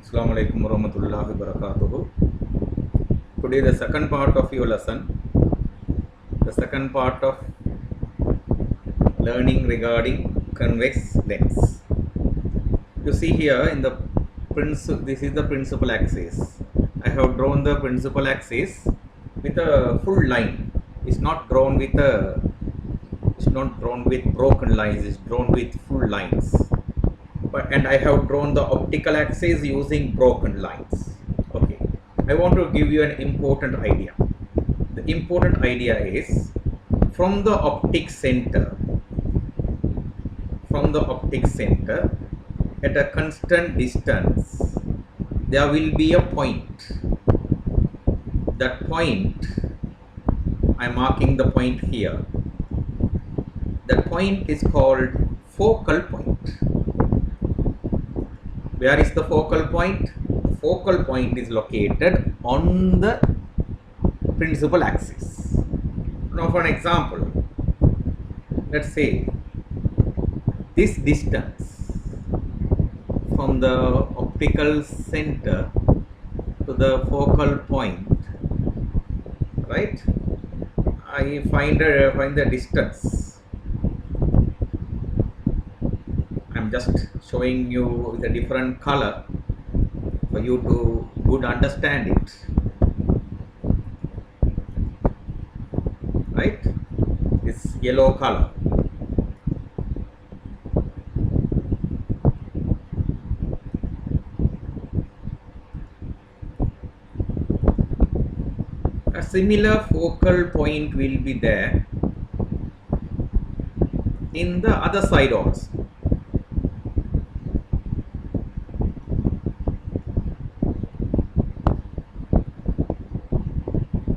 Assalamu alaikum warahmatullahi wabarakatuh. Today the second part of your lesson, the second part of learning regarding convex lens. You see here in the this is the principal axis. I have drawn the principal axis with a full line. It's not drawn with broken lines. It's drawn with full lines. And I have drawn the optical axis using broken lines. Okay, I want to give you an important idea. The important idea is from the optic center at a constant distance there will be a point. That point, I am marking the point here. That point is called focal point. Where is the focal point? The focal point is located on the principal axis. Now for an example, let's say this distance from the optical center to the focal point, right? I find the distance. I'm just showing you with a different color for you to good understand it, right? This yellow color. A similar focal point will be there in the other side also.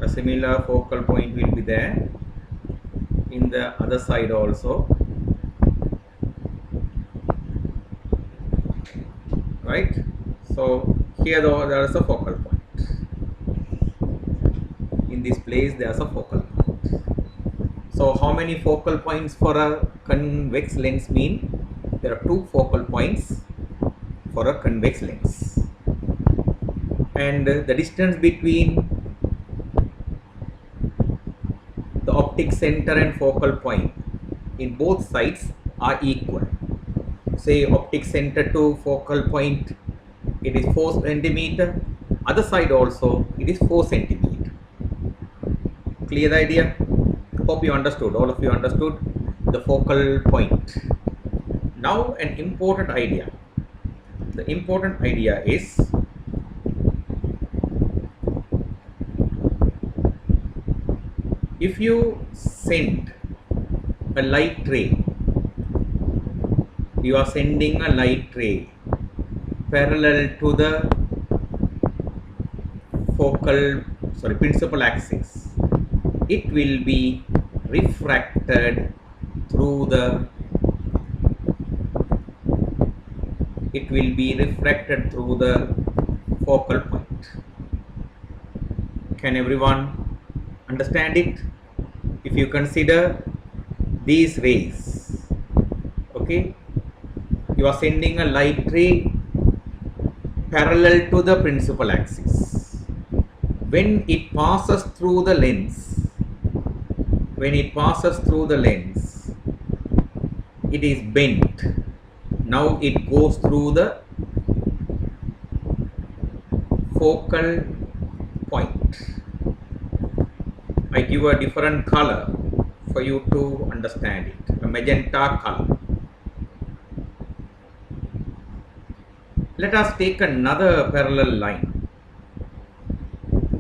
A similar focal point will be there in the other side also, right? So here though there is a focal point. In this place there is a focal point. So how many focal points for a convex lens mean? There are two focal points for a convex lens, and the distance between the optic center and focal point in both sides are equal. Say optic center to focal point, it is 4 centimeter. Other side also it is 4 centimeter. Clear the idea? Hope you understood. All of you understood the focal point. Now an important idea. The important idea is if you send a light ray, you are sending a light ray parallel to the principal axis, it will be refracted through the focal point. Can everyone understand it? If you consider these rays, okay, you are sending a light ray parallel to the principal axis. When it passes through the lens, it is bent. Now it goes through the focal point. I give a different color for you to understand it, a magenta color. Let us take another parallel line.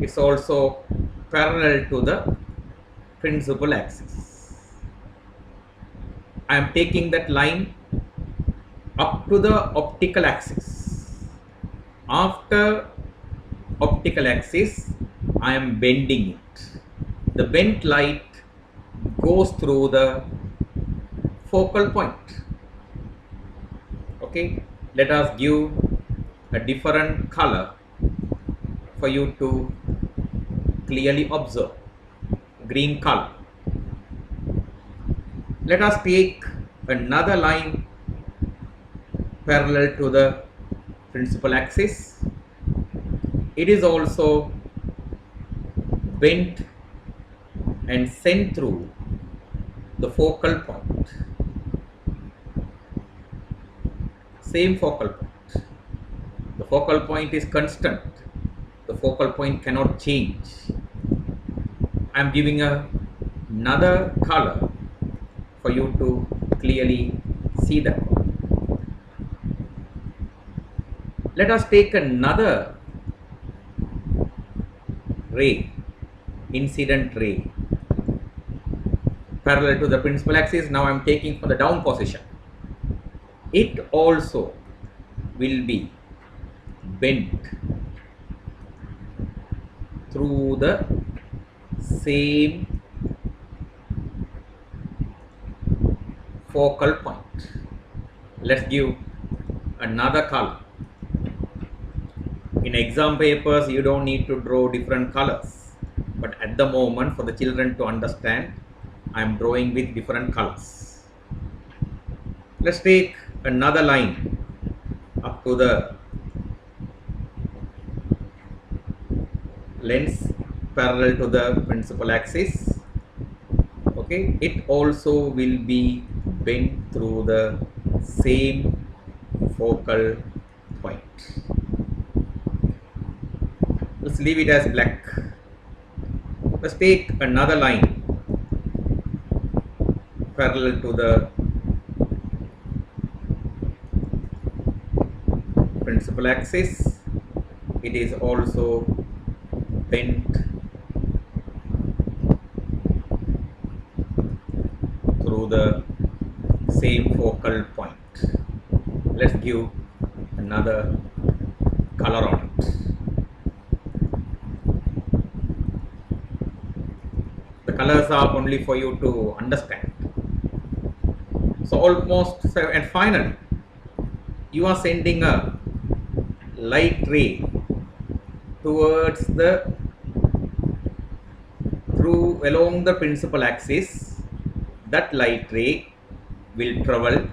It's also parallel to the principal axis. I am taking that line up to the optical axis. After optical axis, I am bending it. The bent light goes through the focal point. Okay, let us give a different color for you to clearly observe. Green color. Let us take another line parallel to the principal axis. It is also bent and sent through the focal point. Same focal point. The focal point is constant. The focal point cannot change. I am giving another color for you to clearly see that. Let us take another ray, incident ray, parallel to the principal axis. Now I am taking from the down position. It also will be bent through the same focal point. Let's give another color. In exam papers, you don't need to draw different colors, but at the moment, for the children to understand, I am drawing with different colors. Let's take another line up to the lens parallel to the principal axis. Okay, it also will be bent through the same focal point. Let's leave it as black. Let's take another line parallel to the principal axis. It is also bent through the same focal point. Let's give another color on it. The colors are only for you to understand. So almost, and finally, you are sending a light ray towards the along the principal axis. That light ray will travel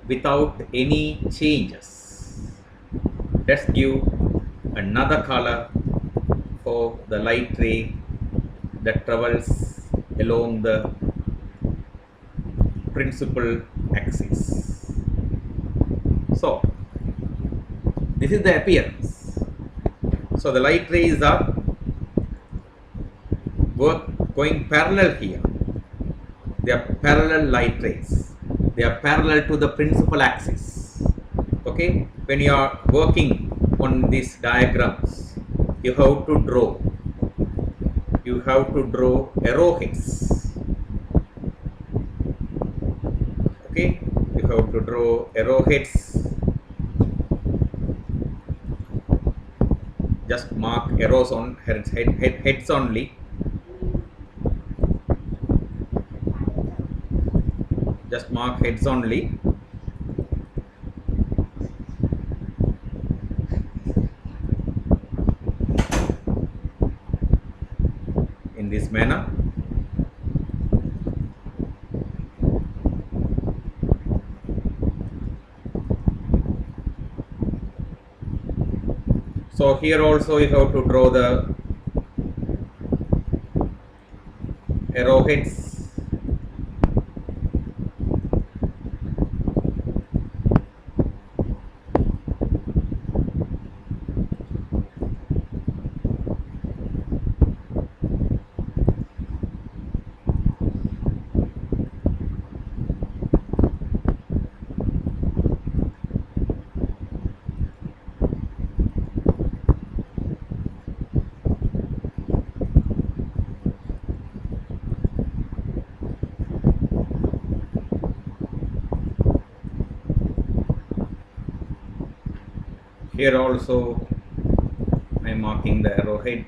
without any changes. Let's give another color for the light ray that travels along the principal axis. So this is the appearance. So the light rays are going parallel here. They are parallel light rays. They are parallel to the principal axis. Okay, when you are working on these diagrams, you have to draw. You have to draw arrowheads. Okay, you have to draw arrowheads. Just mark arrows on heads only. Just mark heads only. In this manner. So here also you have to draw the arrowheads. Here also I am marking the arrowhead.